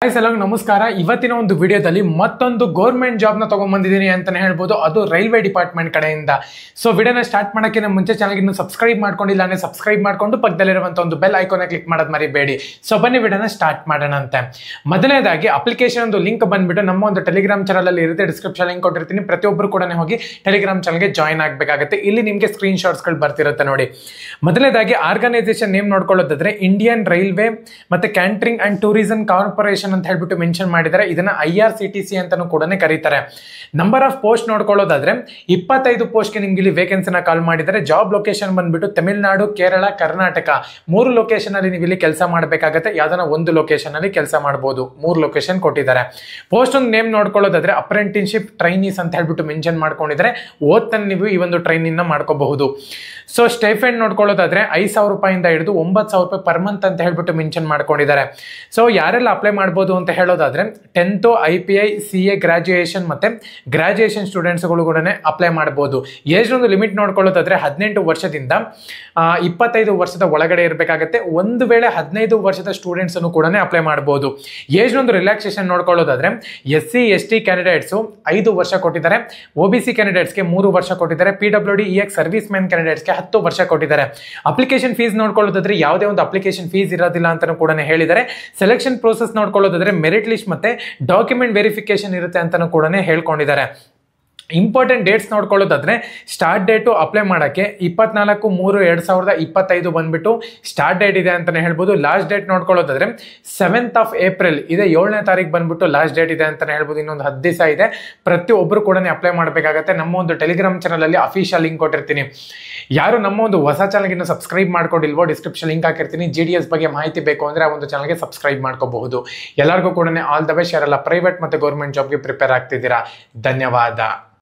Hi ಸಲಂಗ್ ನಮಸ್ಕಾರ. ಇವತ್ತಿನ ಒಂದು ವಿಡಿಯೋದಲ್ಲಿ ಮತ್ತೊಂದು ಗೌರ್ಮೆಂಟ್ ಜಾಬ್ನ ತಗೊಂಡ್ಬಂದಿದ್ದೀನಿ ಅಂತಾನೆ ಹೇಳ್ಬೋದು, ಅದು ರೈಲ್ವೆ ಡಿಪಾರ್ಟ್ಮೆಂಟ್ ಕಡೆಯಿಂದ. ಸೊ ವಿಡಿಯೋನ ಸ್ಟಾರ್ಟ್ ಮಾಡೋಕ್ಕಿಂತ ಮುಂಚೆ ಚಾನಲ್ಗೆ ಇನ್ನೂ ಸಬ್ಸ್ಕ್ರೈಬ್ ಮಾಡ್ಕೊಂಡಿಲ್ಲ ಅಂದರೆ ಸಬ್ಸ್ಕ್ರೈಬ್ ಮಾಡ್ಕೊಂಡು ಪಕ್ಕದಲ್ಲಿರುವಂಥ ಒಂದು ಬೆಲ್ ಐಕಾನ್ ಕ್ಲಿಕ್ ಮಾಡೋದು ಮರಿಬೇಡಿ. ಸೊ ಬನ್ನಿ ವಿಡಿಯೋನ ಸ್ಟಾರ್ಟ್ ಮಾಡೋಣ ಅಂತೆ. ಮೊದಲನೇದಾಗಿ ಅಪ್ಲಿಕೇಶನ್ ಒಂದು ಲಿಂಕ್ ಬಂದ್ಬಿಟ್ಟು ನಮ್ಮ ಒಂದು ಟೆಲಿಗ್ರಾಮ್ ಚಾನಲಲ್ಲಿ ಇರುತ್ತೆ, ಡಿಸ್ಕ್ರಿಪ್ಷನ್ ಲಿಂಕ್ ಕೊಟ್ಟಿರ್ತೀನಿ. ಪ್ರತಿಯೊಬ್ಬರು ಕೂಡ ಹೋಗಿ ಟೆಲಿಗ್ರಾಮ್ ಚಾನಲ್ಗೆ ಜಾಯ್ನ್ ಆಗಬೇಕಾಗುತ್ತೆ. ಇಲ್ಲಿ ನಿಮಗೆ ಸ್ಕ್ರೀನ್ ಶಾಟ್ಸ್ಗಳು ಬರ್ತಿರುತ್ತೆ ನೋಡಿ. ಮೊದಲನೇದಾಗಿ ಆರ್ಗನೈಸೇಷನ್ ನೇಮ್ ನೋಡ್ಕೊಳ್ಳೋದಾದ್ರೆ ಇಂಡಿಯನ್ ರೈಲ್ವೆ ಮತ್ತೆ ಕ್ಯಾಂಟರಿಂಗ್ ಅಂಡ್ ಟೂರಿಸಂ ಕಾರ್ಪೊರೇಷನ್ ಅಂತ ಹೇಳ್ಬಿಟ್ಟು ಮೆನ್ಷನ್ ಮಾಡಿದ್ದಾರೆ. ಇದನ್ನ IRCTC ಅಂತಾನೂ ಕೂಡ ಕರೀತಾರೆ. ನಂಬರ್ ಆಫ್ ಪೋಸ್ಟ್ ನೋಡ್ಕೊಳ್ಳೋದಾದ್ರೆ 25 ಪೋಸ್ಟ್ಗೆ ನಿಮ್ಗೆ ಇಲ್ಲಿ ವೇಕೆನ್ಸಿನ ಕಾಲ್ ಮಾಡಿದ್ದಾರೆ. ಜಾಬ್ ಲೊಕೇಶನ್ ಬಂದ್ಬಿಟ್ಟು ತಮಿಳುನಾಡು, ಕೇರಳ, ಕರ್ನಾಟಕ 3 ಲೊಕೇಶನ್ ಅಲ್ಲಿ ನೀವು ಇಲ್ಲಿ ಕೆಲಸ ಮಾಡಬೇಕಾಗುತ್ತೆ. ಯಾವ್ದಾನ ಒಂದು ಲೊಕೇಶನ್ ಅಲ್ಲಿ ಕೆಲಸ ಮಾಡಬಹುದು. 3 ಲೊಕೇಶನ್ ಕೊಟ್ಟಿದ್ದಾರೆ. ಪೋಸ್ಟ್ ಒಂದು ನೇಮ್ ನೋಡ್ಕೊಳ್ಳೋದಾದ್ರೆ ಅಪ್ರೆಂಟಿಸ್ಶಿಪ್ ಟ್ರೈನೀಸ್ ಅಂತ ಹೇಳ್ಬಿಟ್ಟು ಮೆನ್ಷನ್ ಮಾಡ್ಕೊಂಡಿದ್ದಾರೆ. ಓದ್ತಾನೆ ನೀವು ಈ ಒಂದು ಟ್ರೈನಿಂಗ್ ಮಾಡ್ಕೋಬಹುದು. ಸೊ ಸ್ಟೈಫೆಂಡ್ ನೋಡ್ಕೊಳ್ಳೋದಾದ್ರೆ 5,000 ರೂಪಾಯಿಂದ ಹಿಡಿದು 9,000 ರೂಪಾಯಿ ಪರ್ ಮಂತ್ ಅಂತ ಹೇಳ್ಬಿಟ್ಟು ಮೆನ್ಷನ್ ಮಾಡ್ಕೊಂಡಿದ್ದಾರೆ. ಸೊ ಯಾರೆಲ್ಲ ಅಪ್ಲೈ ಮಾಡ್ಬೋದು ಅಂತ ಹೇಳೋದಾದ್ರೆ 10th IPI CA ಗ್ರಾಜುಯೇಷನ್ ಮತ್ತೆ ಗ್ರಾಜುಯೇಷನ್ ಸ್ಟೂಡೆಂಟ್ಸ್ಗಳು ಕೂಡ ಅಪ್ಲೈ ಮಾಡಬಹುದು. ಏಜ್ ಒಂದು ಲಿಮಿಟ್ ನೋಡ್ಕೊಳ್ಳೋದಾದ್ರೆ 18 ವರ್ಷದಿಂದ 25 ವರ್ಷದ ಒಳಗಡೆ ಇರಬೇಕಾಗುತ್ತೆ. ಒಂದು ವೇಳೆ 15 ವರ್ಷದ ಸ್ಟೂಡೆಂಟ್ಸ್ ಅನ್ನು ಕೂಡ ಅಪ್ಲೈ ಮಾಡಬಹುದು. ಏಜ್ ಒಂದು ರಿಲ್ಯಾಕ್ಸೇಷನ್ ನೋಡ್ಕೊಳ್ಳೋದಾದ್ರೆ SC ST ಕ್ಯಾಂಡಿಡೇಟ್ಸ್ 5 ವರ್ಷ ಕೊಟ್ಟಿದ್ದಾರೆ. OBC ಕ್ಯಾಂಡಿಡೇಟ್ಸ್ಗೆ 3 ವರ್ಷ ಕೊಟ್ಟಿದ್ದಾರೆ. PWD EX ಸರ್ವಿಸ್ ಮ್ಯಾನ್ ಕ್ಯಾಂಡಿಡೇಟ್ಸ್ಗೆ 10 ವರ್ಷ ಕೊಟ್ಟಿದ್ದಾರೆ. ಅಪ್ಲಿಕೇಶನ್ ಫೀಸ್ ನೋಡ್ಕೊಳ್ಳೋದಾದ್ರೆ ಯಾವುದೇ ಒಂದು ಅಪ್ಲಿಕೇಶನ್ ಫೀಸ್ ಇರೋದಿಲ್ಲ ಅಂತ ಕೂಡ ಹೇಳಿದ್ದಾರೆ. ಸೆಲೆಕ್ಷನ್ ಪ್ರೋಸೆಸ್ ನೋಡ್ಕೊಳ್ಳೋದಾದ್ರೆ ಮೆರಿಟ್ ಲಿಸ್ಟ್ ಮತ್ತೆ ಡಾಕ್ಯುಮೆಂಟ್ ವೆರಿಫಿಕೇಶನ್ ಇರುತ್ತೆ ಅಂತಾನೂ ಕೂಡ ಹೇಳ್ಕೊಂಡಿದ್ದಾರೆ. ಇಂಪಾರ್ಟೆಂಟ್ ಡೇಟ್ಸ್ ನೋಡ್ಕೊಳ್ಳೋದಾದ್ರೆ ಸ್ಟಾರ್ಟ್ ಡೇಟು ಅಪ್ಲೈ ಮಾಡೋಕ್ಕೆ 24/3/2025 ಬಂದ್ಬಿಟ್ಟು ಸ್ಟಾರ್ಟ್ ಡೇಟ್ ಇದೆ ಅಂತಾನೆ ಹೇಳ್ಬೋದು. ಲಾಸ್ಟ್ ಡೇಟ್ ನೋಡ್ಕೊಳ್ಳೋದಾದ್ರೆ 7th of April ಇದೆ, 7ನೇ ತಾರೀಕು ಬಂದ್ಬಿಟ್ಟು ಲಾಸ್ಟ್ ಡೇಟ್ ಇದೆ ಅಂತಾನೆ ಹೇಳ್ಬೋದು. ಇನ್ನೊಂದು 10 ದಿವಸ ಇದೆ. ಪ್ರತಿಯೊಬ್ಬರು ಕೂಡ ಅಪ್ಲೈ ಮಾಡಬೇಕಾಗತ್ತೆ. ನಮ್ಮ ಒಂದು ಟೆಲಿಗ್ರಾಮ್ ಚಾನಲ್ ಅಲ್ಲಿ ಅಫಿಷಿಯಲ್ ಲಿಂಕ್ ಕೊಟ್ಟಿರ್ತೀನಿ. ಯಾರು ನಮ್ಮ ಒಂದು ಹೊಸ ಚಾನಲ್ಗೆ ಸಬ್ಸ್ಕ್ರೈಬ್ ಮಾಡ್ಕೊಂಡಿಲ್ವೋ ಡಿಸ್ಕ್ರಿಪ್ಷನ್ ಲಿಂಕ್ ಹಾಕಿರ್ತೀನಿ. GDS ಬಗ್ಗೆ ಮಾಹಿತಿ ಬೇಕು ಅಂದ್ರೆ ಆ ಒಂದು ಚಾನಲ್ಗೆ ಸಬ್ಸ್ಕ್ರೈಬ್ ಮಾಡ್ಕೋಬಹುದು. ಎಲ್ಲರಿಗೂ ಕೂಡ ಆಲ್ ದ ಬೆಸ್ಟ್. ಯಾರೆಲ್ಲ ಪ್ರೈವೇಟ್ ಮತ್ತೆ ಗೌರ್ಮೆಂಟ್ ಜಾಬ್ಗೆ ಪ್ರಿಪೇರ್ ಆಗ್ತಿದ್ದೀರಾ, ಧನ್ಯವಾದ.